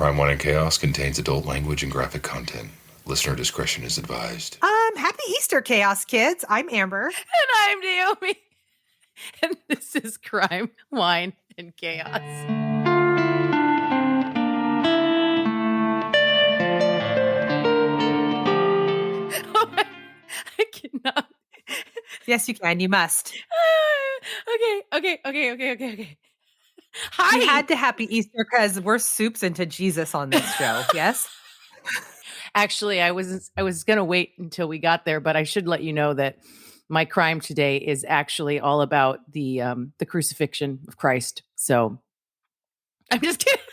Crime, Wine, and Chaos contains adult language and graphic content. Listener discretion is advised. Happy Easter, Chaos Kids. I'm Amber. And I'm Naomi. And this is Crime, Wine, and Chaos. I cannot. Yes, you can. You must. Okay. Hi. We had to Happy Easter because we're soups into Jesus on this show. Yes. Actually, I was going to wait until we got there, but I should let you know that my crime today is actually all about the crucifixion of Christ. So I'm just kidding.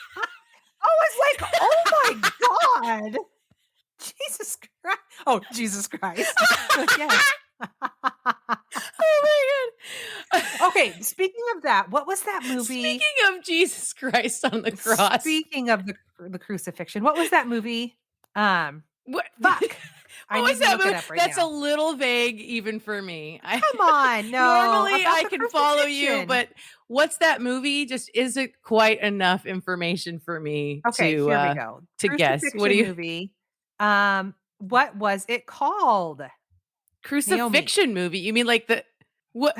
I was like, oh my God. Jesus Christ. Oh, Jesus Christ. Yes. Oh my God. Okay, speaking of that, what was that movie? Speaking of Jesus Christ on the cross. Speaking of the crucifixion, what was that movie? What? Fuck. What was that movie? That's now. a little vague even for me. Come on, no. Normally I can follow you, but what's that movie? Just isn't quite enough information for me okay, to here we go. To guess. What do you movie? What was it called? Crucifixion movie? You mean like the what?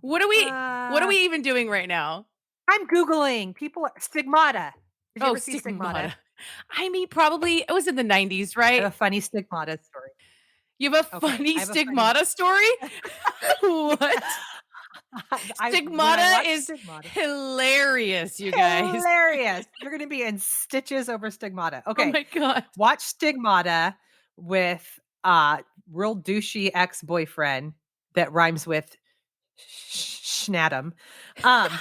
What are we even doing right now? I'm Googling. Stigmata. Did you ever see Stigmata? I mean, probably it was in the 90s, right? I have a funny Stigmata story. You have a funny Stigmata story? What? Stigmata is hilarious, you guys. Hilarious. You're going to be in stitches over Stigmata. Okay. Oh my God. Watch Stigmata with real douchey ex-boyfriend that rhymes with Schnatum. And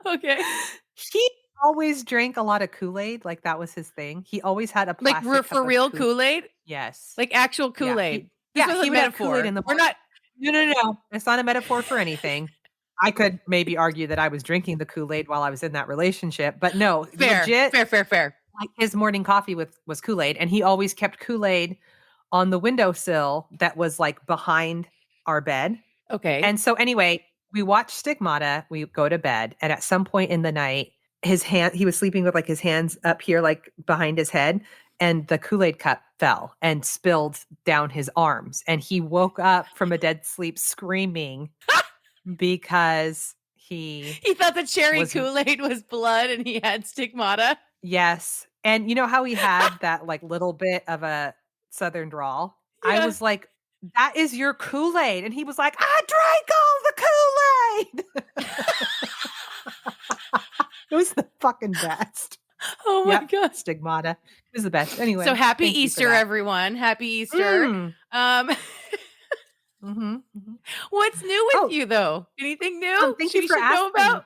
okay. He always drank a lot of Kool-Aid. Like that was his thing. He always had a plastic like for real Kool-Aid? Yes. Like actual Kool-Aid. Yeah, this was he a would have metaphor. Kool-Aid in the We're not. No. It's not a metaphor for anything. I could maybe argue that I was drinking the Kool-Aid while I was in that relationship, but no. Fair. Like his morning coffee was Kool-Aid, and he always kept Kool-Aid on the windowsill that was like behind our bed. Okay. And so anyway, we watch Stigmata, we go to bed, and at some point in the night, he was sleeping with like his hands up here, like behind his head, and the Kool-Aid cup fell and spilled down his arms. And he woke up from a dead sleep screaming because he thought the cherry Kool-Aid was blood and he had Stigmata. Yes. And you know how he had that like little bit of a Southern drawl? Yeah. I was like, that is your Kool-Aid. And he was like, I drank all the Kool-Aid. It was the fucking best. Oh my God. Stigmata. It was the best. Anyway. So happy Easter, everyone. Happy Easter. What's new with you though? Anything new? Thank you for asking.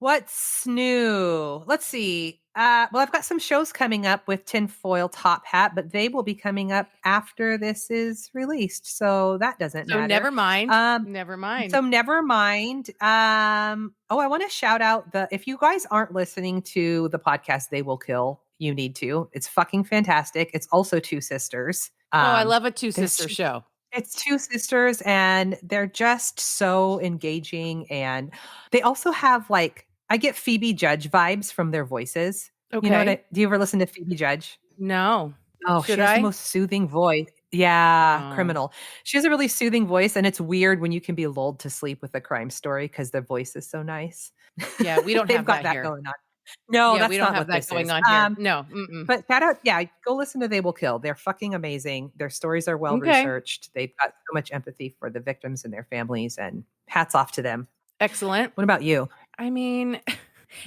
What's new? Let's see. Well, I've got some shows coming up with Tinfoil Top Hat, but they will be coming up after this is released. So that doesn't matter. Never mind. Never mind. So never mind. I want to shout out if you guys aren't listening to the podcast, They Will Kill, you need to. It's fucking fantastic. It's also two sisters. I love a two-sister show. It's two sisters and they're just so engaging. And they also have I get Phoebe Judge vibes from their voices. Okay. You know do you ever listen to Phoebe Judge? No. Oh, she has the most soothing voice. Yeah. Oh. Criminal. She has a really soothing voice. And it's weird when you can be lulled to sleep with a crime story because their voice is so nice. Yeah. We don't have got that here. going on. No, yeah, that's we don't not have what that this going is. on here. No. But shout out. Yeah. Go listen to They Will Kill. They're fucking amazing. Their stories are well researched. They've got so much empathy for the victims and their families, and hats off to them. Excellent. What about you? I mean,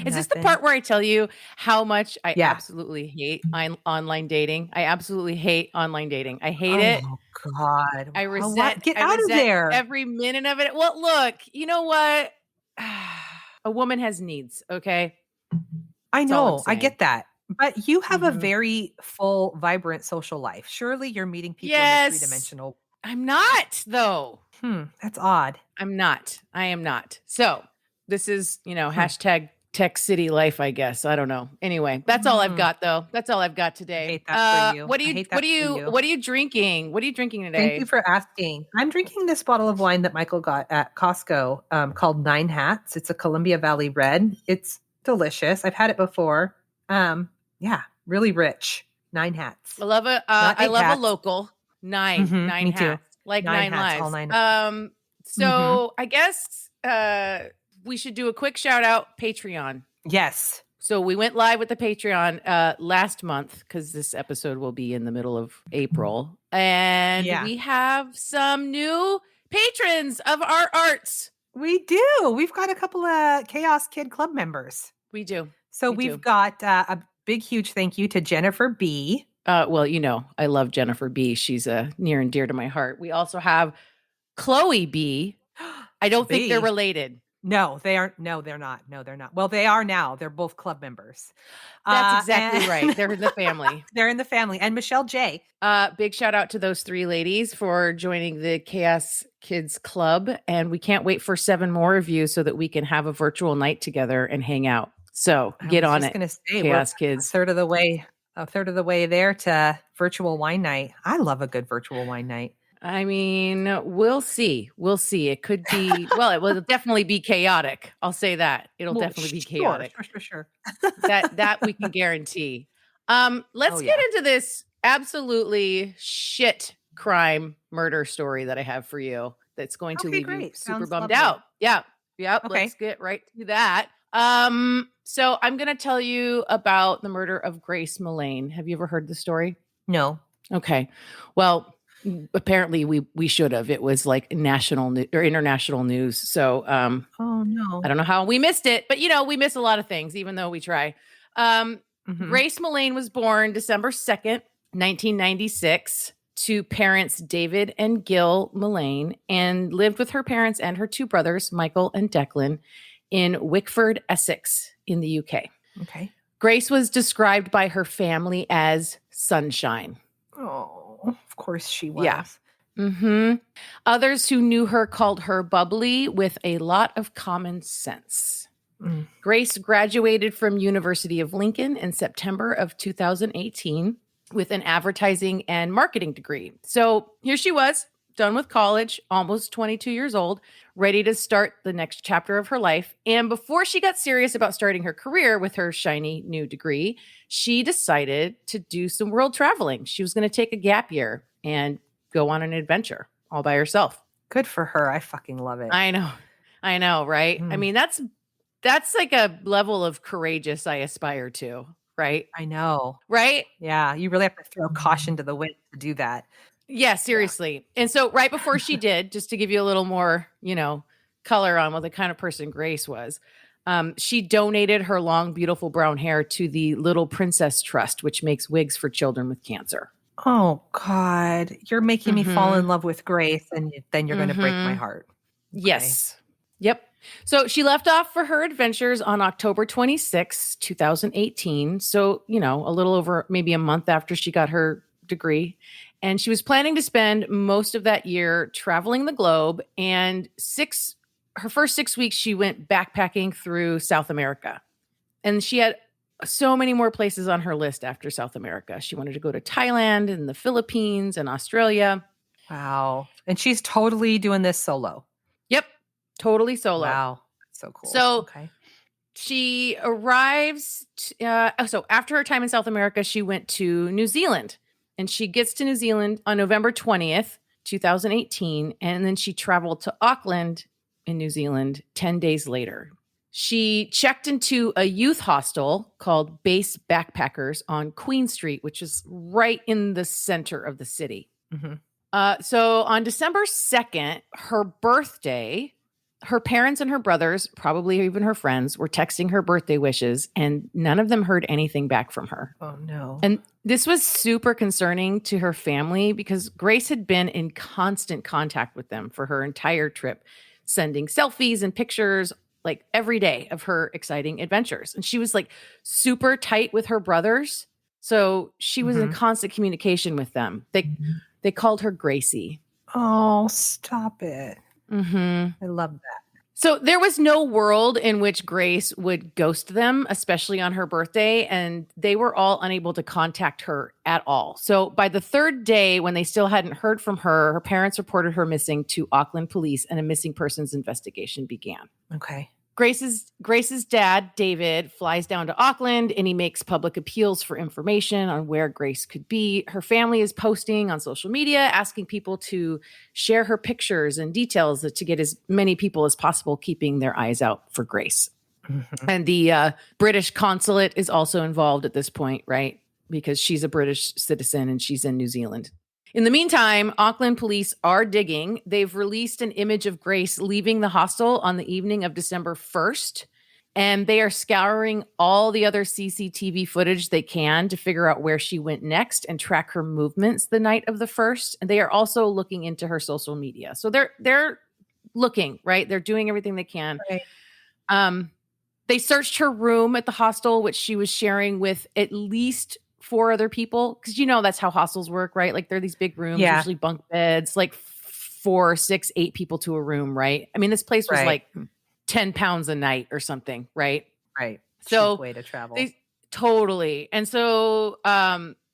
is this the part where I tell you how much I absolutely hate online dating? I absolutely hate online dating. I hate it. Oh God. I resent. Get out of there. Every minute of it. Well, look, you know what? A woman has needs. Okay. I know. I get that. But you have a very full, vibrant social life. Surely you're meeting people in a three-dimensional. I'm not, though. That's odd. I'm not. I am not. So this is, hashtag Tech City life, I guess. I don't know. Anyway, that's all I've got though. That's all I've got today. I hate that for you. What are I you hate that what are for you you. what are you drinking? What are you drinking today? Thank you for asking. I'm drinking this bottle of wine that Michael got at Costco called Nine Hats. It's a Columbia Valley Red. It's delicious. I've had it before. Yeah, really rich. Nine Hats. I love I love hats. a local. Nine Me too. hats. Like Nine nine hats, lives. all nine. So I guess we should do a quick shout out Patreon. Yes. So we went live with the Patreon last month because this episode will be in the middle of April. And we have some new patrons of our arts. We do. We've got a couple of Chaos Kid Club members. We do. So we've got a big, huge thank you to Jennifer B. Well, you know, I love Jennifer B. She's near and dear to my heart. We also have Chloe B. I don't think they're related. No, they aren't. No, they're not. No, they're not. Well, they are now. They're both club members. That's exactly right. They're in the family. They're in the family. And Michelle J. Big shout out to those 3 ladies for joining the Chaos Kids Club. And we can't wait for 7 more of you so that we can have a virtual night together and hang out. So get on it. Chaos Kids. A third of the way there to virtual wine night. I love a good virtual wine night. I mean, we'll see. We'll see. It could be, well, it will definitely be chaotic. I'll say that. It'll definitely be chaotic. Sure. that we can guarantee. Let's get into this absolutely shit crime murder story that I have for you that's going to leave you super bummed out. Yeah. Okay. Let's get right to that. So I'm going to tell you about the murder of Grace Millane. Have you ever heard the story? No. Okay. Well, apparently we should have. It was like national or international news. So, oh no, I don't know how we missed it, but you know, we miss a lot of things, even though we try. Grace Millane was born December 2nd, 1996 to parents David and Gil Millane, and lived with her parents and her 2 brothers, Michael and Declan, in Wickford, Essex in the UK. Okay. Grace was described by her family as sunshine. Oh, of course she was. Yeah. Others who knew her called her bubbly with a lot of common sense. Grace graduated from University of Lincoln in September of 2018 with an advertising and marketing degree. So here she was, done with college, almost 22 years old, ready to start the next chapter of her life. And before she got serious about starting her career with her shiny new degree, she decided to do some world traveling. She was going to take a gap year and go on an adventure all by herself. Good for her. I fucking love it. I know, right? I mean, that's like a level of courageous I aspire to, right? I know. Right? Yeah. You really have to throw caution to the wind to do that. Yeah, seriously. Yeah. And so right before she did, just to give you a little more, you know, color on what the kind of person Grace was, she donated her long, beautiful brown hair to the Little Princess Trust, which makes wigs for children with cancer. Oh, God. You're making me fall in love with Grace, and then you're going to break my heart. Okay. Yes. Yep. So she left off for her adventures on October 26, 2018. So, you know, a little over maybe a month after she got her degree. And she was planning to spend most of that year traveling the globe. And her first 6 weeks, she went backpacking through South America. And she had so many more places on her list after South America. She wanted to go to Thailand and the Philippines and Australia. Wow. And she's totally doing this solo. Yep. Totally solo. Wow. So cool. So she arrives. So after her time in South America, she went to New Zealand. And she gets to New Zealand on November 20th, 2018. And then she traveled to Auckland in New Zealand 10 days later. She checked into a youth hostel called Base Backpackers on Queen Street, which is right in the center of the city. So on December 2nd, her birthday, her parents and her brothers, probably even her friends, were texting her birthday wishes, and none of them heard anything back from her. Oh, no. And this was super concerning to her family because Grace had been in constant contact with them for her entire trip, sending selfies and pictures like every day of her exciting adventures. And she was like super tight with her brothers. So she was in constant communication with them. They called her Gracie. Oh, stop it. I love that. So there was no world in which Grace would ghost them, especially on her birthday, and they were all unable to contact her at all. So by the third day, when they still hadn't heard from her, her parents reported her missing to Auckland police, and a missing persons investigation began. Okay. Grace's dad, David, flies down to Auckland and he makes public appeals for information on where Grace could be. Her family is posting on social media, asking people to share her pictures and details to get as many people as possible keeping their eyes out for Grace. Mm-hmm. And the British consulate is also involved at this point, right? Because she's a British citizen and she's in New Zealand. In the meantime, Auckland police are digging. They've released an image of Grace leaving the hostel on the evening of December 1st, and they are scouring all the other CCTV footage they can to figure out where she went next and track her movements the night of the 1st. And they are also looking into her social media. So they're looking, right? They're doing everything they can. Right. They searched her room at the hostel, which she was sharing with at least 4 other people, because that's how hostels work, right? Like they're these big rooms, usually bunk beds, like 4, 6, 8 people to a room, right? I mean, this place was like 10 pounds a night or something, right? Right. So cheap way to travel. Totally. And so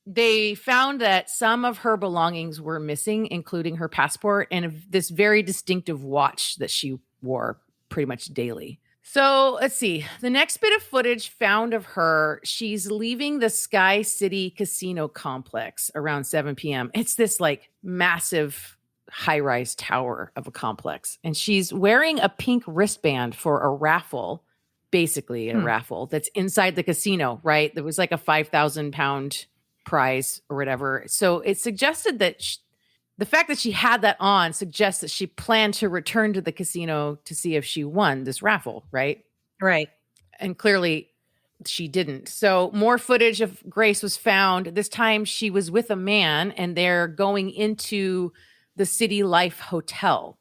they found that some of her belongings were missing, including her passport and this very distinctive watch that she wore pretty much daily. So let's see. The next bit of footage found of her, she's leaving the Sky City Casino complex around 7 p.m. It's this like massive high-rise tower of a complex. And she's wearing a pink wristband for a raffle, basically a raffle that's inside the casino, right? There was like a 5,000 pound prize or whatever. So it suggested that the fact that she had that on suggests that she planned to return to the casino to see if she won this raffle, right? Right. And clearly she didn't. So more footage of Grace was found. This time she was with a man and they're going into the City Life Hotel.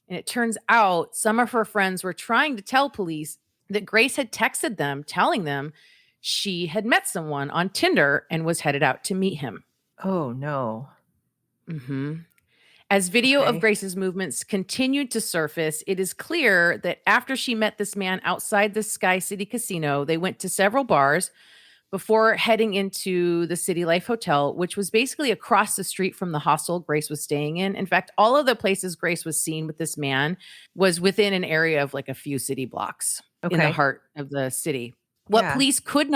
And it turns out some of her friends were trying to tell police that Grace had texted them, telling them she had met someone on Tinder and was headed out to meet him. Oh, no. Mm-hmm. As video of Grace's movements continued to surface, it is clear that after she met this man outside the Sky City Casino, they went to several bars before heading into the City Life Hotel, which was basically across the street from the hostel Grace was staying in. In fact, all of the places Grace was seen with this man was within an area of like a few city blocks in the heart of the city. What police could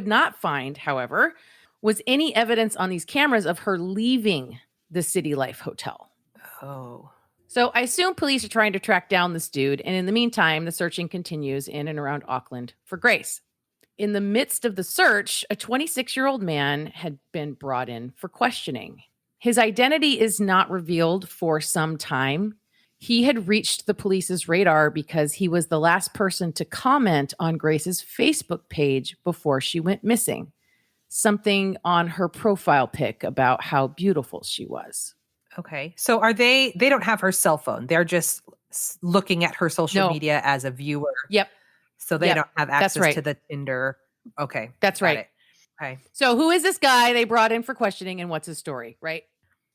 not find, however, was any evidence on these cameras of her leaving the City Life Hotel. Oh. So I assume police are trying to track down this dude. And in the meantime, the searching continues in and around Auckland for Grace. In the midst of the search, a 26-year-old man had been brought in for questioning. His identity is not revealed for some time. He had reached the police's radar because he was the last person to comment on Grace's Facebook page before she went missing. Something on her profile pic about how beautiful she was. Okay. So they don't have her cell phone. They're just looking at her social media as a viewer. Yep. So they don't have access to the Tinder. Okay. That's right. Okay. So who is this guy they brought in for questioning and what's his story, right?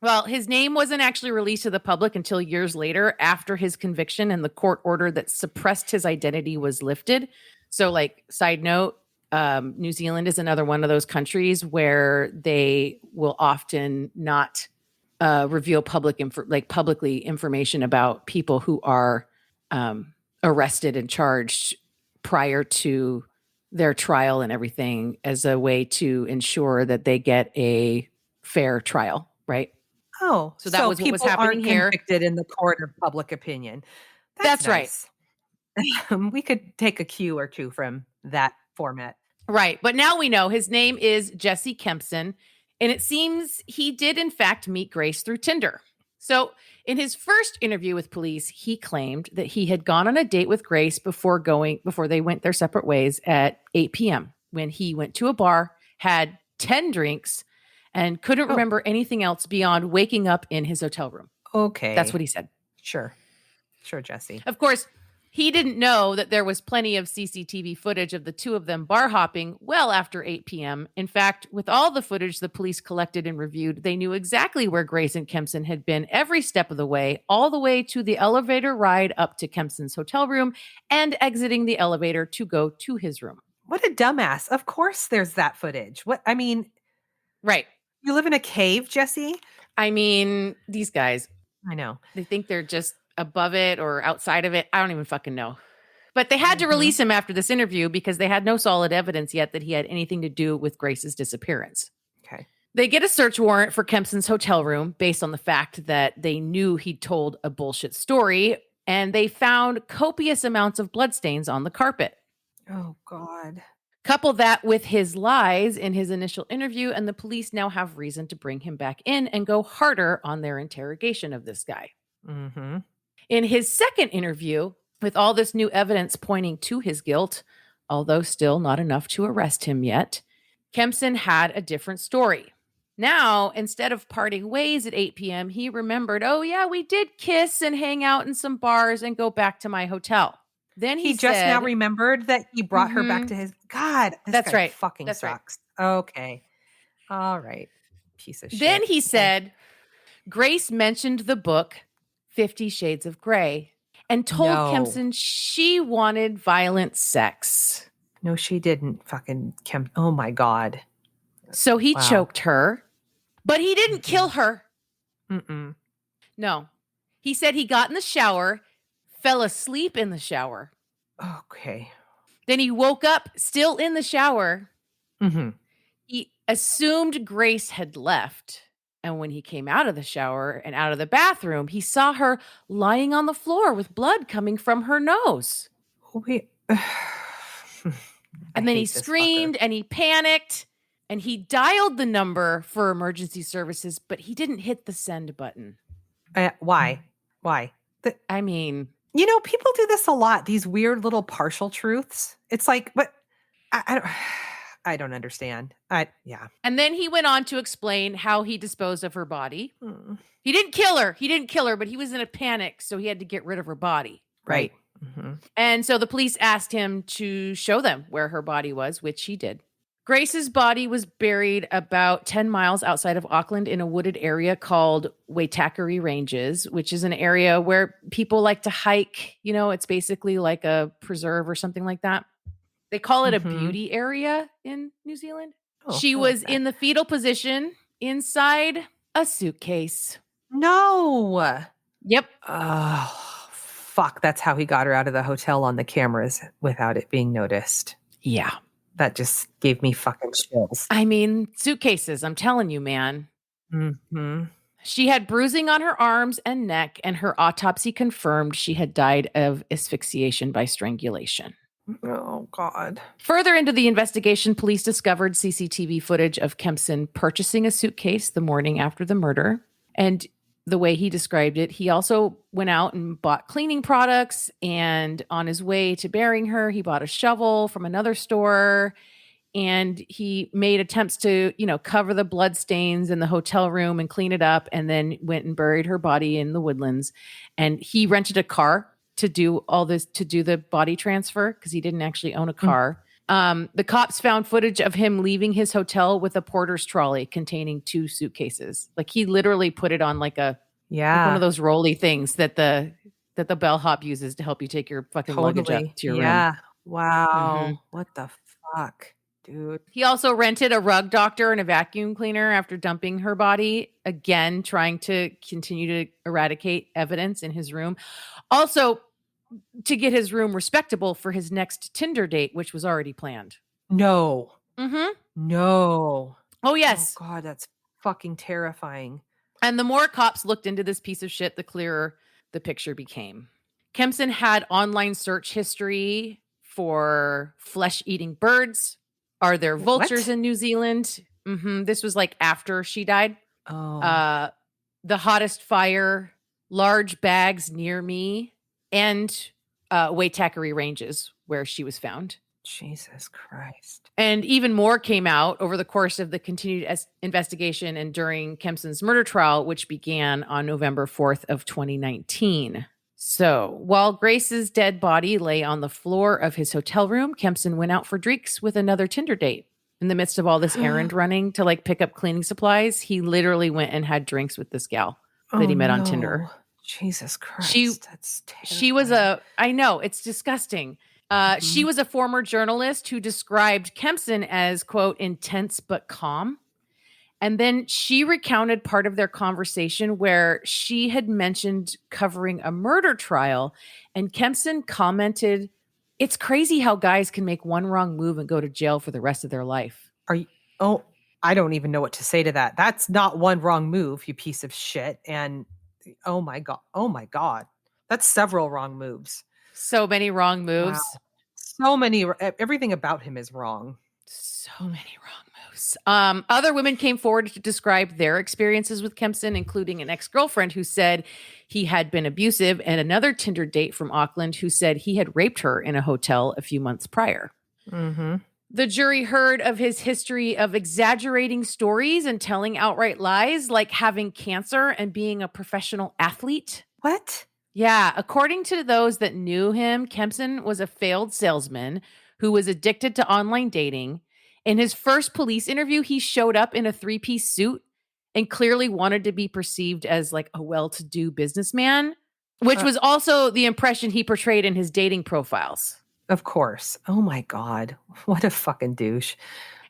Well, his name wasn't actually released to the public until years later after his conviction and the court order that suppressed his identity was lifted. So like side note, New Zealand is another one of those countries where they will often not reveal publicly information about people who are arrested and charged prior to their trial and everything as a way to ensure that they get a fair trial, right? Oh, so that was what was happening here. Convicted in the court of public opinion. That's nice. Right. We could take a cue or two from that format. Right. But now we know his name is Jesse Kempson, and it seems he did, in fact, meet Grace through Tinder. So in his first interview with police, he claimed that he had gone on a date with Grace before they went their separate ways at 8 p.m. when he went to a bar, had 10 drinks, and couldn't remember anything else beyond waking up in his hotel room. Okay. That's what he said. Sure, Jesse. Of course, He didn't know that there was plenty of CCTV footage of the two of them bar hopping well after 8 p.m. In fact, with all the footage the police collected and reviewed, they knew exactly where Grace and Kempson had been every step of the way, all the way to the elevator ride up to Kempson's hotel room and exiting the elevator to go to his room. What a dumbass. Of course there's that footage. Right. You live in a cave, Jesse? I mean, these guys, I know. they think they're just above it or outside of it. I don't even fucking know. But they had to release him after this interview because they had no solid evidence yet that he had anything to do with Grace's disappearance. Okay. They get a search warrant for Kempson's hotel room based on the fact that they knew he'd told a bullshit story, and they found copious amounts of bloodstains on the carpet. Oh, God. Couple that with his lies in his initial interview, and the police now have reason to bring him back in and go harder on their interrogation of this guy. Mm-hmm. In his second interview, with all this new evidence pointing to his guilt, although still not enough to arrest him yet, Kempson had a different story. Now, instead of parting ways at 8 p.m., he remembered, oh yeah, we did kiss and hang out in some bars and go back to my hotel. Then he just said, now remembered that he brought her back to his... God, That's guy right. fucking That's sucks. Right. Okay. All right. Piece of shit. Then he said, Grace mentioned the book 50 Shades of Grey and told Kempson she wanted violent sex. No, she didn't. Fucking Oh my God. So he choked her, but he didn't kill her. Mm-mm. No. He said he got in the shower, fell asleep in the shower. Okay. Then he woke up still in the shower. Mm-hmm. He assumed Grace had left. And when he came out of the shower and out of the bathroom, he saw her lying on the floor with blood coming from her nose. Wait. And then he screamed and he panicked and he dialed the number for emergency services, but he didn't hit the send button. Why? I mean, people do this a lot. These weird little partial truths. It's like, but I don't understand. Yeah. And then he went on to explain how he disposed of her body. He didn't kill her, but he was in a panic, so he had to get rid of her body. Right. Mm-hmm. And so the police asked him to show them where her body was, which he did. Grace's body was buried about 10 miles outside of Auckland in a wooded area called Waitakere Ranges, which is an area where people like to hike. It's basically like a preserve or something like that. They call it a beauty area in New Zealand. She was in the fetal position inside a suitcase. No. Yep. Oh, fuck. That's how he got her out of the hotel on the cameras without it being noticed. Yeah. That just gave me fucking chills. I mean, suitcases, I'm telling you, man. Mm-hmm. She had bruising on her arms and neck, and her autopsy confirmed she had died of asphyxiation by strangulation. Oh, God. Further into the investigation, police discovered CCTV footage of Kempson purchasing a suitcase the morning after the murder. And the way he described it, he also went out and bought cleaning products. And on his way to burying her, he bought a shovel from another store. And he made attempts to, cover the blood stains in the hotel room and clean it up. And then went and buried her body in the woodlands. And he rented a car to do all this, to do the body transfer, because he didn't actually own a car. The cops found footage of him leaving his hotel with a porter's trolley containing 2 suitcases. Like, he literally put it on like one of those rolly things that the bellhop uses to help you take your fucking luggage up to your room. Yeah. Wow. What the fuck, dude? He also rented a rug doctor and a vacuum cleaner after dumping her body, again trying to continue to eradicate evidence in his room. Also, to get his room respectable for his next Tinder date, which was already planned. No. Mm-hmm. No. Oh, yes. Oh, God, that's fucking terrifying. And the more cops looked into this piece of shit, the clearer the picture became. Kempson had online search history for flesh-eating birds. Are there vultures in New Zealand? This was like after she died. Oh. The hottest fire, large bags near me, and Waitakere Ranges, where she was found. Jesus Christ. And even more came out over the course of the continued investigation and during Kempson's murder trial, which began on November 4th of 2019. So while Grace's dead body lay on the floor of his hotel room, Kempson went out for drinks with another Tinder date. In the midst of all this errand running to like pick up cleaning supplies, he literally went and had drinks with this gal that he met on Tinder. Jesus Christ. That's terrible. She was I know, it's disgusting. She was a former journalist who described Kempson as, quote, intense but calm. And then she recounted part of their conversation where she had mentioned covering a murder trial. And Kempson commented, "It's crazy how guys can make one wrong move and go to jail for the rest of their life." I don't even know what to say to that. That's not one wrong move, you piece of shit. And oh my God. That's several wrong moves. So many wrong moves. Wow. So many, everything about him is wrong. So many wrong moves. Other women came forward to describe their experiences with Kempson, including an ex-girlfriend who said he had been abusive, and another Tinder date from Auckland who said he had raped her in a hotel a few months prior. Mm-hmm. The jury heard of his history of exaggerating stories and telling outright lies, like having cancer and being a professional athlete. What? Yeah. According to those that knew him, Kempson was a failed salesman who was addicted to online dating. In his first police interview, he showed up in a 3-piece suit and clearly wanted to be perceived as like a well-to-do businessman, which was also the impression he portrayed in his dating profiles. Of course. Oh my God. What a fucking douche.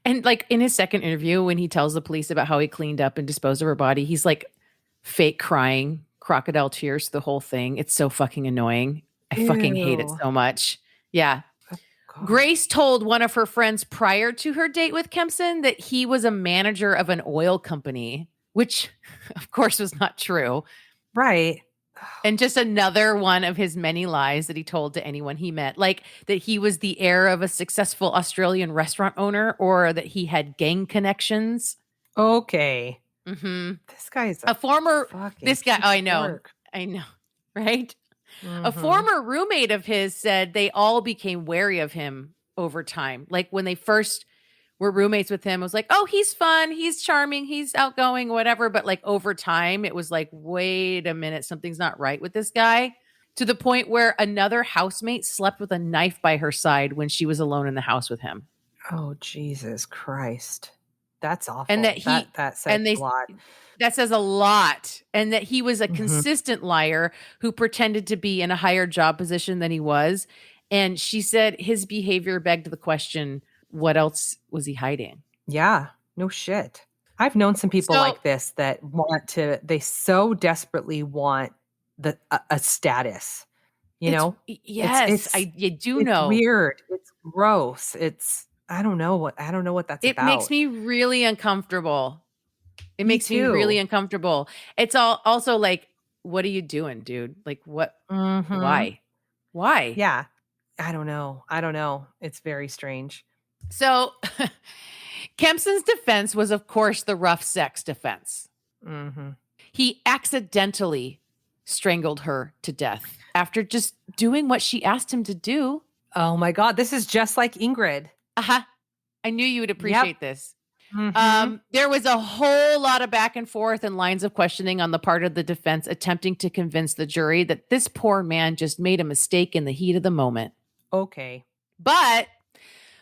And like in his second interview, when he tells the police about how he cleaned up and disposed of her body, he's like fake crying, crocodile tears, the whole thing. It's so fucking annoying. I fucking hate it so much. Yeah. Oh, Grace told one of her friends prior to her date with Kempson that he was a manager of an oil company, which of course was not true. Right. And just another one of his many lies that he told to anyone he met, like that he was the heir of a successful Australian restaurant owner or that he had gang connections. Okay. Mm-hmm. This guy's a former, this guy. Oh, I know, right? Mm-hmm. A former roommate of his said they all became wary of him over time. Like when they first were roommates with him, it was like, oh, he's fun, he's charming, he's outgoing, whatever. But like over time, it was like, wait a minute, something's not right with this guy. To the point where another housemate slept with a knife by her side when she was alone in the house with him. Oh, Jesus Christ. That's awful. And that that says a lot. That says a lot. And that he was a consistent liar who pretended to be in a higher job position than he was. And she said his behavior begged the question, what else was he hiding? Yeah, no shit. I've known some people like this that they so desperately want a status, you know? Yes, you do know. It's weird. It's gross. I don't know what that's about. It makes me really uncomfortable. It makes me really uncomfortable. It's also like, what are you doing, dude? Like what? Why? Yeah. I don't know. It's very strange. So Kempson's defense was, of course, the rough sex defense. Mm-hmm. He accidentally strangled her to death after just doing what she asked him to do. Oh my God. This is just like Ingrid. Uh-huh. I knew you would appreciate this. Mm-hmm. There was a whole lot of back and forth and lines of questioning on the part of the defense, attempting to convince the jury that this poor man just made a mistake in the heat of the moment. Okay. But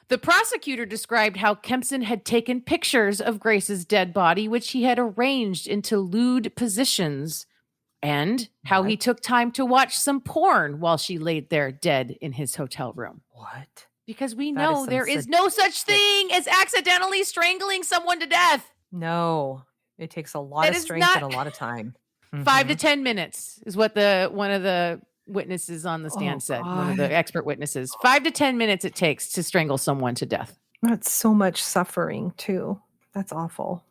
the prosecutor described how Kempson had taken pictures of Grace's dead body, which he had arranged into lewd positions, and how he took time to watch some porn while she laid there dead in his hotel room. What? Because we know there is no such thing as accidentally strangling someone to death. No, it takes a lot of strength and a lot of time. 5 to 10 minutes is what one of the witnesses on the stand said. One of the expert witnesses. 5 to 10 minutes it takes to strangle someone to death. That's so much suffering too. That's awful.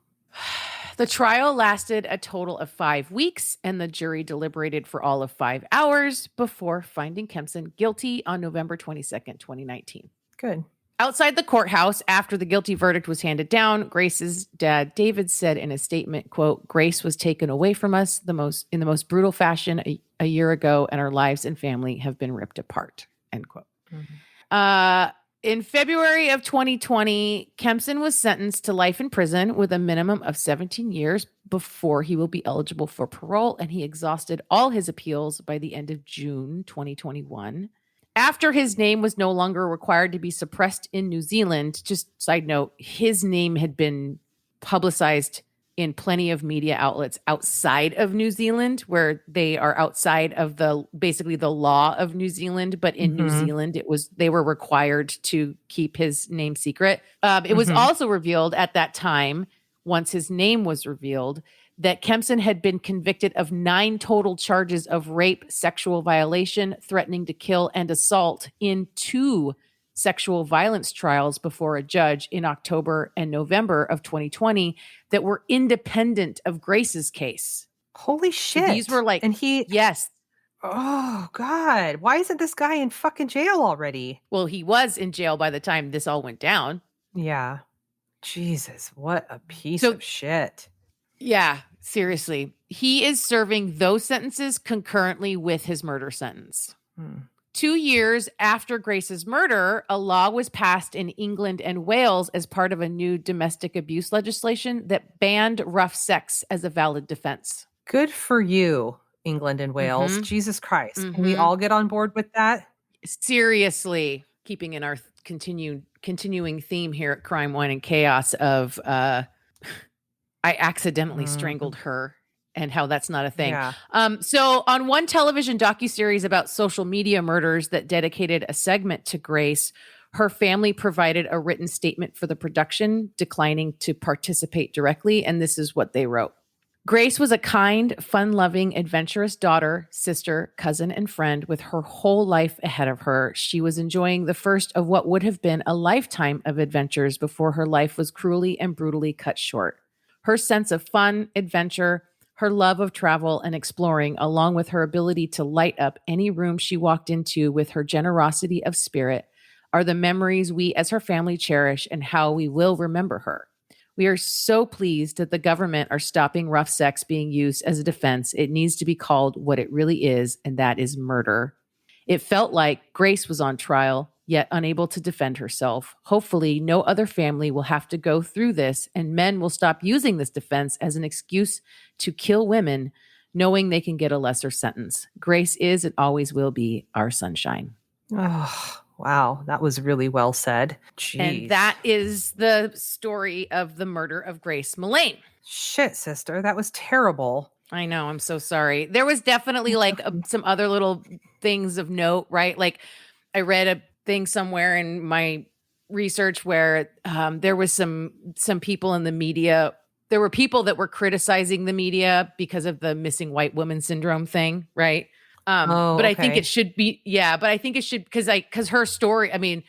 The trial lasted a total of 5 weeks, and the jury deliberated for all of 5 hours before finding Kempson guilty on November 22nd, 2019. Good. Outside the courthouse, after the guilty verdict was handed down, Grace's dad, David, said in a statement, quote, "Grace was taken away from us in the most brutal fashion a year ago, and our lives and family have been ripped apart," end quote. Mm-hmm. In February of 2020, Kempson was sentenced to life in prison with a minimum of 17 years before he will be eligible for parole, and he exhausted all his appeals by the end of June 2021. After his name was no longer required to be suppressed in New Zealand, just side note, his name had been publicized in plenty of media outlets outside of New Zealand, where they are outside of basically the law of New Zealand. But in New Zealand, they were required to keep his name secret. It was also revealed at that time, once his name was revealed, that Kempson had been convicted of 9 total charges of rape, sexual violation, threatening to kill, and assault in 2 sexual violence trials before a judge in October and November of 2020 that were independent of Grace's case. Holy shit. These were like, yes. Oh God. Why isn't this guy in fucking jail already? Well, he was in jail by the time this all went down. Yeah. Jesus, what a piece of shit. Yeah, seriously. He is serving those sentences concurrently with his murder sentence. 2 years after Grace's murder, a law was passed in England and Wales as part of a new domestic abuse legislation that banned rough sex as a valid defense. Good for you, England and Wales. Jesus Christ. Can we all get on board with that? Seriously. Keeping in our continuing theme here at Crime, Wine, and Chaos of I accidentally strangled her. And how that's not a thing. Yeah. So on one television docuseries about social media murders that dedicated a segment to Grace, her family provided a written statement for the production, declining to participate directly. And this is what they wrote. Grace was a kind, fun-loving, adventurous daughter, sister, cousin, and friend with her whole life ahead of her. She was enjoying the first of what would have been a lifetime of adventures before her life was cruelly and brutally cut short. Her sense of fun, adventure, her love of travel and exploring, along with her ability to light up any room she walked into with her generosity of spirit, are the memories we as her family cherish and how we will remember her. We are so pleased that the government are stopping rough sex being used as a defense. It needs to be called what it really is, and that is murder. It felt like Grace was on trial, yet unable to defend herself. Hopefully, no other family will have to go through this, and men will stop using this defense as an excuse to kill women, knowing they can get a lesser sentence. Grace is and always will be our sunshine. Oh, wow. That was really well said. Jeez. And that is the story of the murder of Grace Millane. Shit, sister. That was terrible. I know. I'm so sorry. There was definitely like some other little things of note, right? Like I read a thing somewhere in my research where there was some people in the media. There were people that were criticizing the media because of the missing white woman syndrome thing, right? But I think it should be, but I think it should because her story. I mean,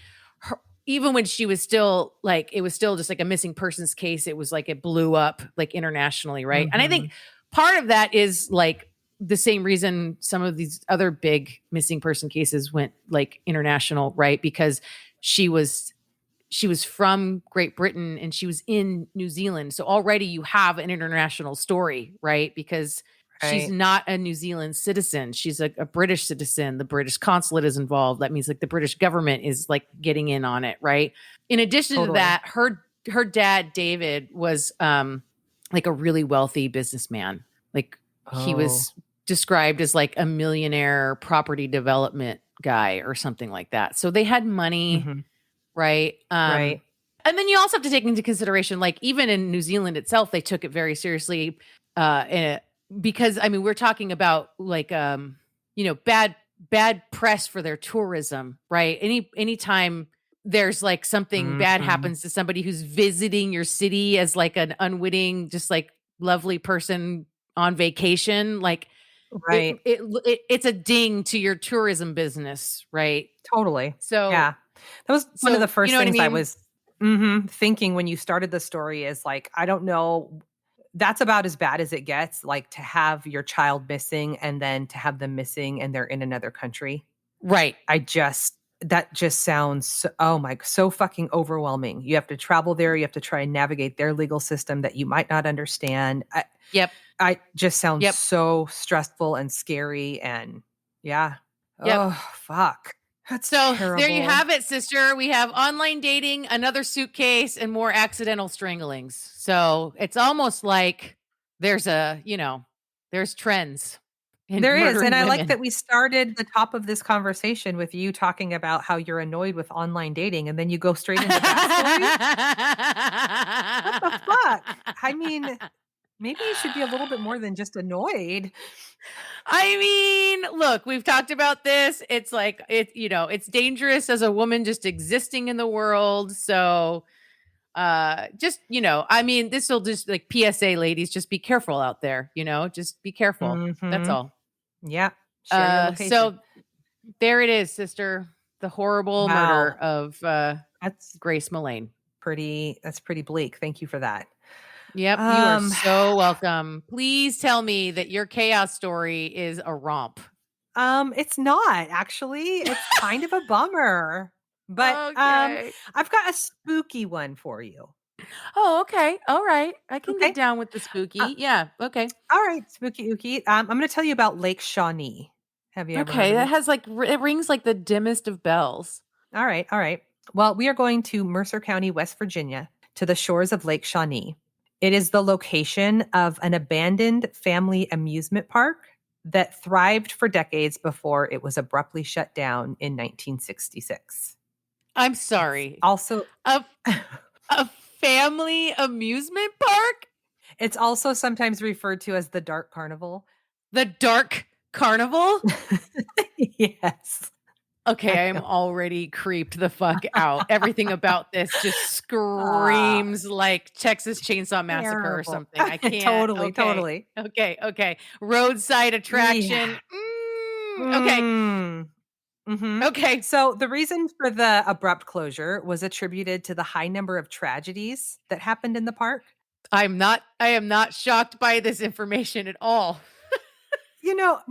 even when she was still like, it was still just like a missing persons case. It was like it blew up like internationally, right? And I think part of that is like the same reason some of these other big missing person cases went like international, right? Because she was from Great Britain and she was in New Zealand. So already you have an international story, right? Because she's not a New Zealand citizen. She's a British citizen. The British consulate is involved. That means like the British government is like getting in on it, right? In addition to that, her dad, David, was like a really wealthy businessman. Like he was described as like a millionaire property development guy or something like that. So they had money, right? Right. And then you also have to take into consideration, like even in New Zealand itself, they took it very seriously because I mean, we're talking about like, bad press for their tourism, right? Anytime there's like something bad happens to somebody who's visiting your city as like an unwitting, just like lovely person on vacation, like it's a ding to your tourism business, right? Totally. So yeah, that was one of the first things I was thinking when you started the story is like, I don't know, that's about as bad as it gets, like to have your child missing and then to have them missing and they're in another country. Right. That just sounds, so fucking overwhelming. You have to travel there. You have to try and navigate their legal system that you might not understand. I just sounds so stressful and scary and oh, fuck. That's So terrible. there you have it, sister. We have online dating, another suitcase, and more accidental stranglings. So it's almost like there's there's trends in There is. And murdering I like women. that we started the top of this conversation with you talking about how you're annoyed with online dating, and then you go straight into backstory. What the fuck? I mean, maybe you should be a little bit more than just annoyed. I mean, look, we've talked about this. It's like it's dangerous as a woman just existing in the world. So just, I mean, this will just like PSA ladies, just be careful out there, just be careful. That's Mhm. all. Yeah. Share your location. So there it is, sister. The horrible murder Wow. of That's Grace Millane. pretty bleak. Thank you for that. Yep, you are so welcome. Please tell me that your chaos story is a romp. It's not actually. It's kind of a bummer. But Okay. I've got a spooky one for you. Oh, okay. All right. I can Okay. get down with the spooky. Yeah. Okay. All right, spooky ooky. I'm going to tell you about Lake Shawnee. Have you ever heard Okay. of That it? has like it rings like the dimmest of bells. All right, all right. Well, we are going to Mercer County, West Virginia, to the shores of Lake Shawnee. It is the location of an abandoned family amusement park that thrived for decades before it was abruptly shut down in 1966. I'm sorry. Also, A family amusement park? it's also sometimes referred to as the Dark Carnival. The Dark Carnival? Yes. Okay, I am already creeped the fuck out. Everything about this just screams like Texas Chainsaw Massacre or Terrible. something. I can't. Totally, Okay. totally. Okay. Roadside attraction. Okay. Mhm. Okay. So the reason for the abrupt closure was attributed to the high number of tragedies that happened in the park. I am not shocked by this information at all. No,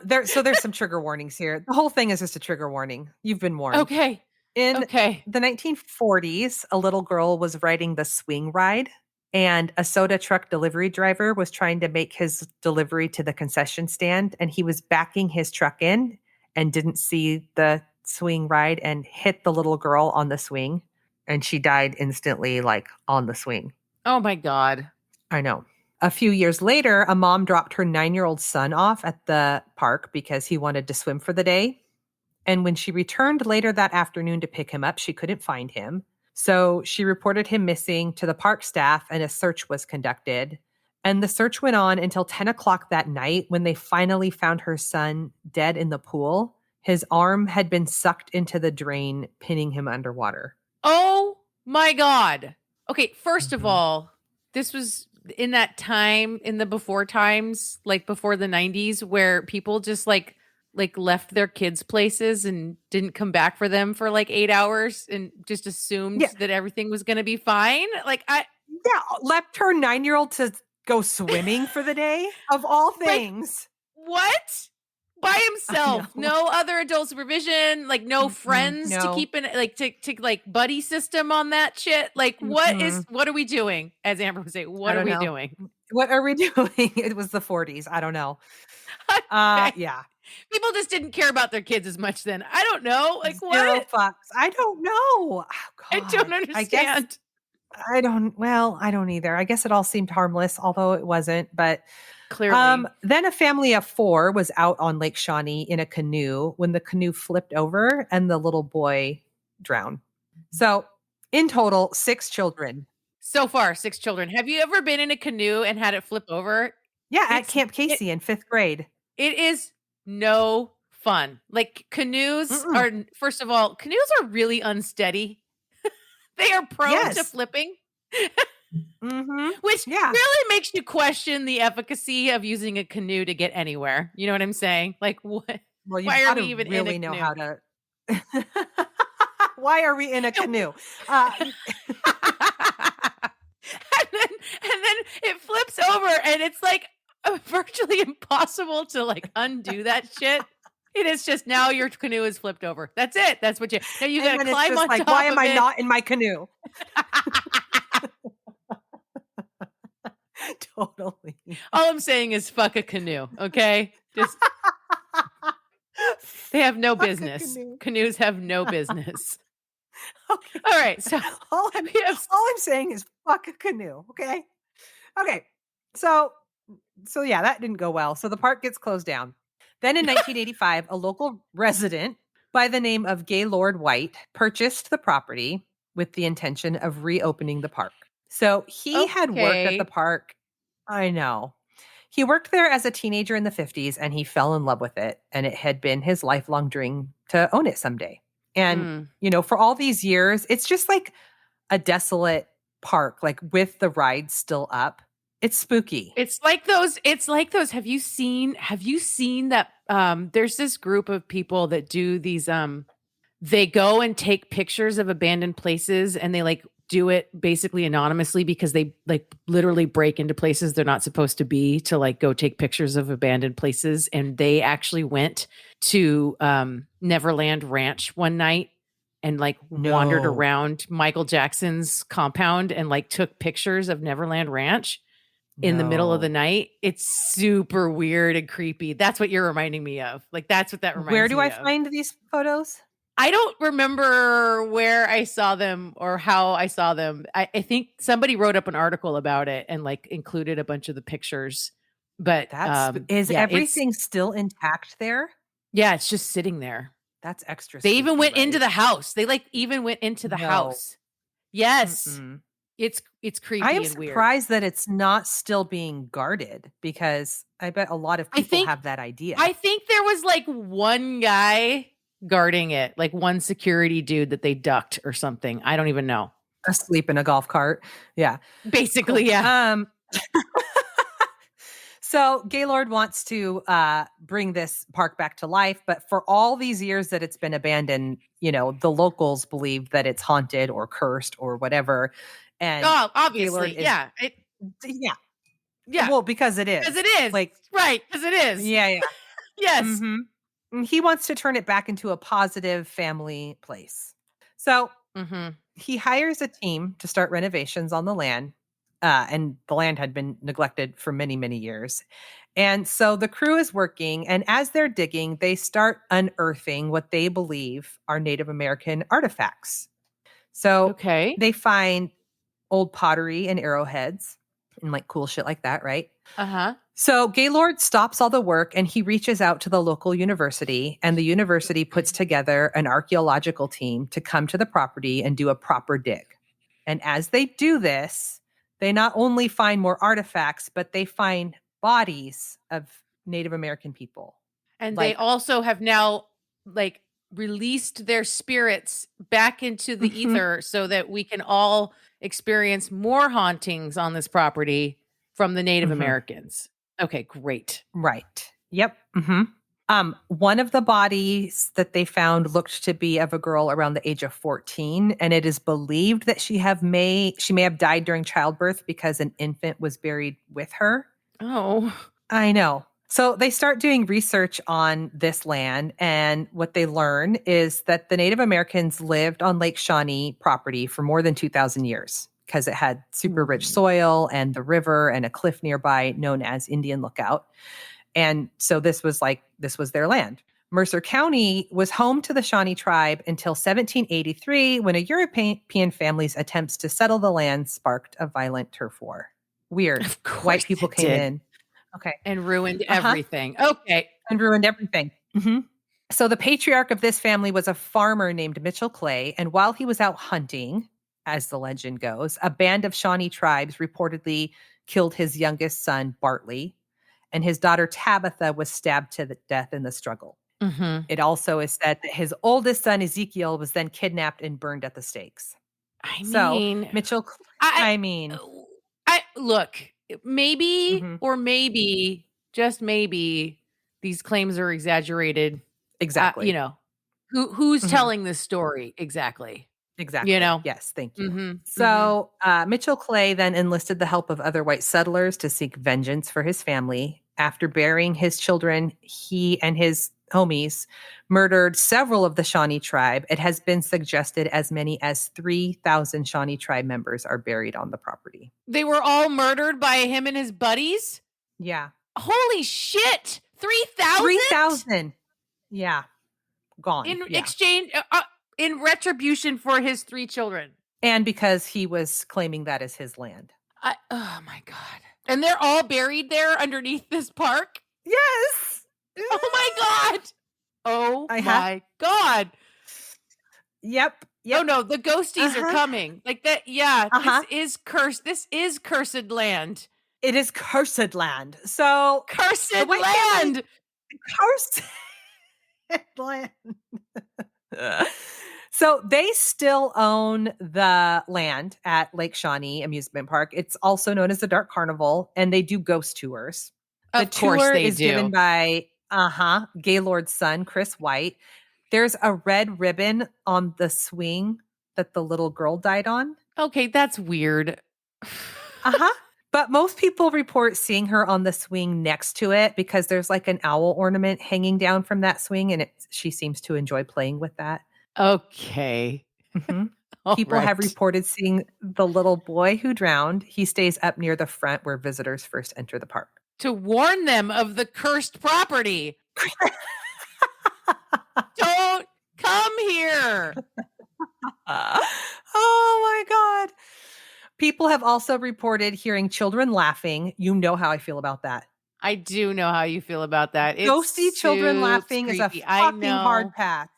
there's some trigger warnings here. The whole thing is just a trigger warning. You've been warned. Okay. In Okay. the 1940s, a little girl was riding the swing ride, and a soda truck delivery driver was trying to make his delivery to the concession stand, and he was backing his truck in and didn't see the swing ride and hit the little girl on the swing, and she died instantly, like on the swing. Oh my God. I know. A few years later, a mom dropped her 9-year-old son off at the park because he wanted to swim for the day. And when she returned later that afternoon to pick him up, she couldn't find him. So she reported him missing to the park staff, and a search was conducted. And the search went on until 10 o'clock that night when they finally found her son dead in the pool. His arm had been sucked into the drain, pinning him underwater. Oh my God. Okay, first of Mhm. all, this was in that time, in the before times, like before the 90s, where people just like left their kids' places and didn't come back for them for like 8 hours and just assumed that everything was going to be fine. Left her 9-year-old to go swimming for the day, of all things. What? By himself, no other adult supervision, like no friends to no. keep in, like to like buddy system on that shit. Like what are we doing? As Amber would say, what are we doing? What are we doing? It was the 40s. I don't know. Yeah. People just didn't care about their kids as much then. I don't know. Like Zero what? fucks. I don't know. Oh, I don't understand. I don't either. I guess it all seemed harmless, although it wasn't. But Clearly. then a family of 4 was out on Lake Shawnee in a canoe when the canoe flipped over and the little boy drowned. So in total, 6 children. So far, 6 children. Have you ever been in a canoe and had it flip over? Yeah, at Camp Casey in 5th grade. It is no fun. Like canoes are, first of all, canoes are really unsteady. They are prone to flipping. Which really makes you question the efficacy of using a canoe to get anywhere. You know what I'm saying? Like what? Well, why are we even really in a know canoe? how to Why are we in a canoe? And then it flips over and it's like virtually impossible to like undo that shit. It is just now your canoe is flipped over. That's it. That's what now you got to climb on top why am I of it. not in my canoe? Totally. All I'm saying is fuck a canoe, okay? Just They have no Fuck a business. canoe. Canoes have no business. Okay. All right. So all I'm we have saying is fuck a canoe. Okay. Okay. So yeah, that didn't go well. So the park gets closed down. Then in 1985, a local resident by the name of Gaylord White purchased the property with the intention of reopening the park. So he had worked at the okay. park. I know. He worked there as a teenager in the 50s and he fell in love with it. And it had been his lifelong dream to own it someday. And, Mm. for all these years, it's just like a desolate park, like with the rides still up. It's spooky. It's like those. Have you seen that there's this group of people that do these they go and take pictures of abandoned places and they like do it basically anonymously because they like literally break into places they're not supposed to be to like go take pictures of abandoned places. And they actually went to Neverland Ranch one night and like wandered No. around Michael Jackson's compound and like took pictures of Neverland Ranch in the middle of the night. It's super weird and creepy. That's what you're reminding me of. Like that's what that reminds me of. Where do I find these photos? I don't remember where I saw them or how I saw them. I think somebody wrote up an article about it and like included a bunch of the pictures. But Is yeah, everything still intact there? Yeah, it's just sitting there. That's extra. They even spooky, went into right? the house. They like even went into the No. house. Yes. Mm-mm. It's creepy I am and weird. surprised that it's not still being guarded because I bet a lot of people have that idea. I think there was like one guy guarding it, like one security dude that they ducked or something. I don't even know. Asleep in a golf cart. Yeah. Basically, cool. yeah. So Gaylord wants to bring this park back to life, but for all these years that it's been abandoned, the locals believe that it's haunted or cursed or whatever. And obviously, yeah. Well, because it is. Because it is. Like, right, because it is. Yeah. Yes. Mm-hmm. He wants to turn it back into a positive family place. So he hires a team to start renovations on the land. And the land had been neglected for many, many years. And so the crew is working. And as they're digging, they start unearthing what they believe are Native American artifacts. So they find old pottery and arrowheads and like cool shit like that, right? So Gaylord stops all the work and he reaches out to the local university, and the university puts together an archaeological team to come to the property and do a proper dig. And as they do this, they not only find more artifacts, but they find bodies of Native American people. And they also have now like released their spirits back into the ether so that we can all experience more hauntings on this property from the Native Americans. Okay, great. Right. Yep. One of the bodies that they found looked to be of a girl around the age of 14, and it is believed that she may have died during childbirth because an infant was buried with her. Oh, I know. So they start doing research on this land, and what they learn is that the Native Americans lived on Lake Shawnee property for more than 2,000 years because it had super rich soil and the river and a cliff nearby known as Indian Lookout. And so this was their land. Mercer County was home to the Shawnee tribe until 1783, when a European family's attempts to settle the land sparked a violent turf war. Weird. White people came in. Okay. And ruined everything. Okay. And ruined everything. So the patriarch of this family was a farmer named Mitchell Clay. And while he was out hunting, as the legend goes, a band of Shawnee tribes reportedly killed his youngest son, Bartley, and his daughter Tabitha was stabbed to death in the struggle. It also is said that his oldest son, Ezekiel, was then kidnapped and burned at the stakes. Mitchell, look, maybe or maybe, just maybe, these claims are exaggerated. Exactly. Who's telling this story exactly? Exactly. Yes, thank you. So Mitchell Clay then enlisted the help of other white settlers to seek vengeance for his family. After burying his children, he and his homies murdered several of the Shawnee tribe. It has been suggested as many as 3,000 Shawnee tribe members are buried on the property. They were all murdered by him and his buddies? Yeah. Holy shit. 3,000? 3,000. Yeah. Gone. In Yeah. exchange, in retribution for his 3 children. And because he was claiming that as his land. Oh my God. And they're all buried there underneath this park? Yes. Oh my God. Oh my God. Yep. Oh no, the ghosties are coming. Like that. Yeah. This is cursed. This is cursed land. It is cursed land. So cursed land. Cursed land. So they still own the land at Lake Shawnee Amusement Park. It's also known as the Dark Carnival, and they do ghost tours. The tour is given by Gaylord's son, Chris White. There's a red ribbon on the swing that the little girl died on. Okay, that's weird. But most people report seeing her on the swing next to it because there's like an owl ornament hanging down from that swing, and she seems to enjoy playing with that. Okay. People have reported seeing the little boy who drowned. He stays up near the front where visitors first enter the park. To warn them of the cursed property. Don't come here. Oh my God. People have also reported hearing children laughing. You know how I feel about that. I do know how you feel about that. Ghosty children laughing is a fucking hard pass.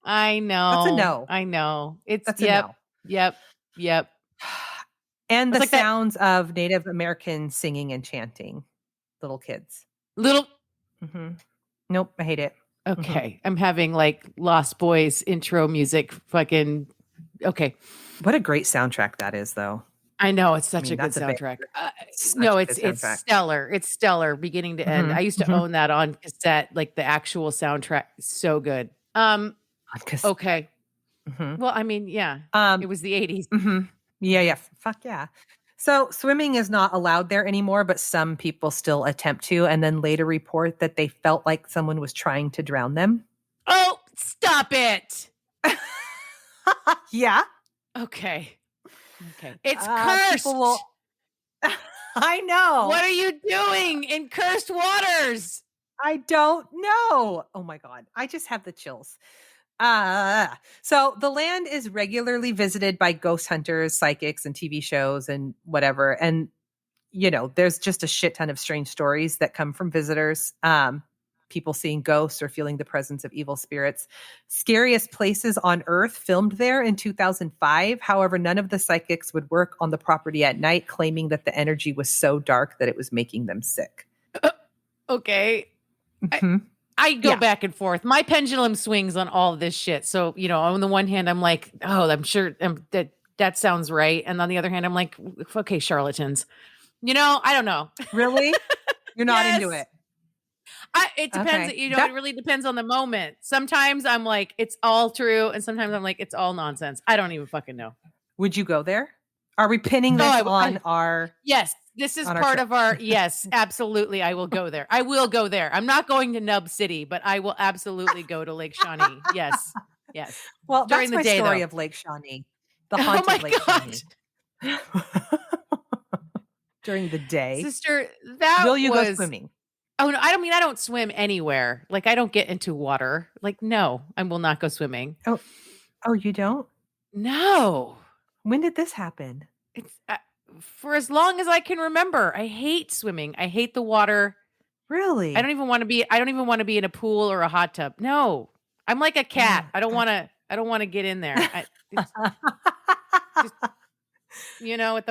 I know. That's a no. I know. That's a no. Yep. And the sounds of Native Americans singing and chanting. Little kids. Nope, I hate it. Okay. I'm having like Lost Boys intro music fucking. Okay. What a great soundtrack that is, though. I know. It's such a good soundtrack. It's stellar. It's stellar beginning to end. I used to own that on cassette, like the actual soundtrack. So good. Okay. Well, I mean, yeah. It was the 80s. Yeah. Fuck yeah. So swimming is not allowed there anymore, but some people still attempt to, and then later report that they felt like someone was trying to drown them. Oh, stop it. Yeah. Okay. It's cursed. I know. What are you doing in cursed waters? I don't know. Oh my God. I just have the chills. So the land is regularly visited by ghost hunters, psychics, and TV shows and whatever. And, there's just a shit ton of strange stories that come from visitors. People seeing ghosts or feeling the presence of evil spirits. Scariest Places on Earth filmed there in 2005. However, none of the psychics would work on the property at night, claiming that the energy was so dark that it was making them sick. Okay. I go back and forth. My pendulum swings on all of this shit. So, on the one hand, I'm like, oh, I'm sure that sounds right. And on the other hand, I'm like, okay, charlatans. I don't know. Really? You're not into it? It depends. It really depends on the moment. Sometimes I'm like, it's all true. And sometimes I'm like, it's all nonsense. I don't even fucking know. Would you go there? Are we pinning this on our... Yes. This is part of our... Yes, absolutely. I will go there. I will go there. I'm not going to Nub City, but I will absolutely go to Lake Shawnee. Yes. Well, that's my story of Lake Shawnee. The haunted Lake Shawnee. During the day. Sister, will you go swimming? Oh, no, I don't swim anywhere. Like, I don't get into water. Like, no, I will not go swimming. Oh, you don't? No. When did this happen? It's for as long as I can remember. I hate swimming. I hate the water. Really? I don't even want to be in a pool or a hot tub. No. I'm like a cat. I don't want to get in there. At the paw.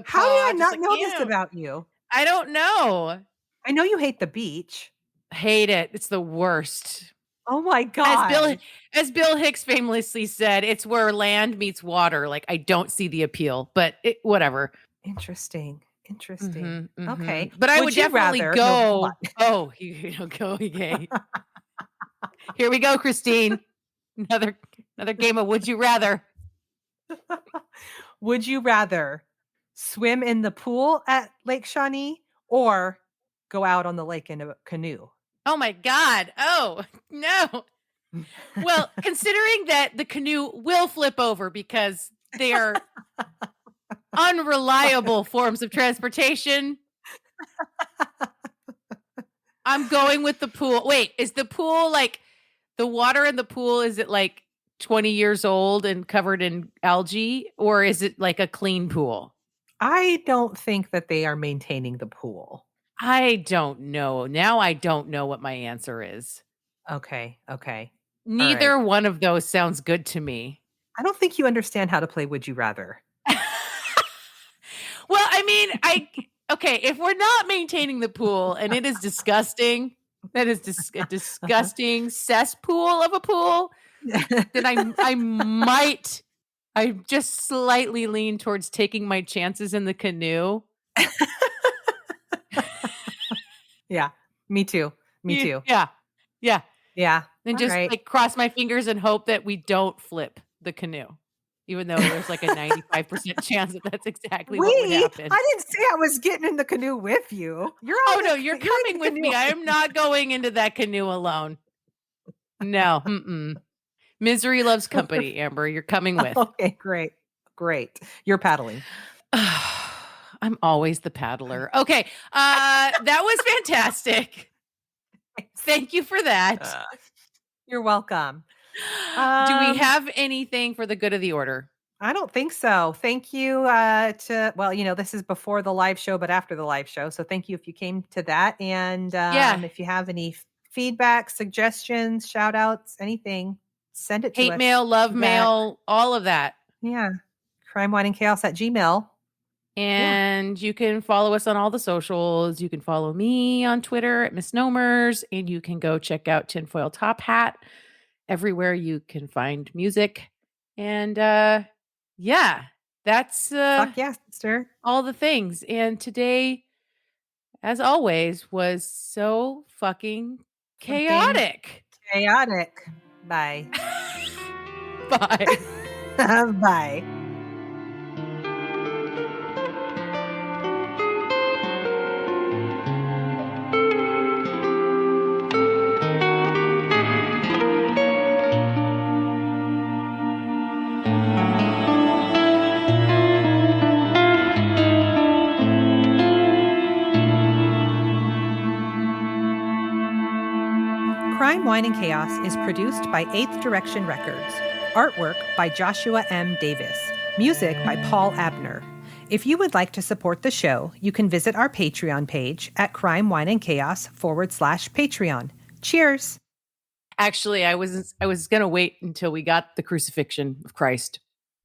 How did I not know this about you? I don't know. I know you hate the beach. Hate it. It's the worst. Oh my God. As Bill Hicks famously said, it's where land meets water. Like, I don't see the appeal, but whatever. Interesting. Okay. But I would definitely go. Oh, go. Okay. Here we go, Christine. Another game of Would You Rather. Would you rather swim in the pool at Lake Shawnee or go out on the lake in a canoe? Oh my God. Oh, no. Well, considering that the canoe will flip over because they are unreliable forms of transportation, I'm going with the pool. Wait, is the pool like the water in the pool, is it like 20 years old and covered in algae, or is it like a clean pool? I don't think that they are maintaining the pool. I don't know. Now I don't know what my answer is. Okay. Okay. All Neither right. one of those sounds good to me. I don't think you understand how to play Would You Rather. Well, I mean, okay, if we're not maintaining the pool and it is disgusting, that is a disgusting cesspool of a pool, then I just slightly lean towards taking my chances in the canoe. Yeah. Me too. Me too. Yeah. Yeah. Yeah. And All just right. like cross my fingers and hope that we don't flip the canoe. Even though there's like a 95% chance that that's exactly what would happen. I didn't say I was getting in the canoe with you. You're coming with me. I am not going into that canoe alone. No. Misery loves company, Amber. You're coming with. Okay, great. Great. You're paddling. I'm always the paddler. Okay. That was fantastic. Thank you for that. You're welcome. Do we have anything for the good of the order? I don't think so. Thank you this is before the live show, but after the live show. So thank you if you came to that. And if you have any feedback, suggestions, shout outs, anything, send it to us. Hate mail, love mail, all of that. Yeah. crimewhineandchaos@gmail. And you can follow us on all the socials. You can follow me on Twitter at Miss Nomers, and you can go check out Tinfoil Top Hat everywhere you can find music. And that's Fuck yeah, sister. all the things. And today, as always, was so fucking chaotic. Chaotic. Bye. Bye. Bye. Crime, Wine, and Chaos is produced by 8th Direction Records. Artwork by Joshua M. Davis. Music by Paul Abner. If you would like to support the show, you can visit our Patreon page at crimewineandchaos.com/Patreon. Cheers. Actually, I was going to wait until we got the crucifixion of Christ.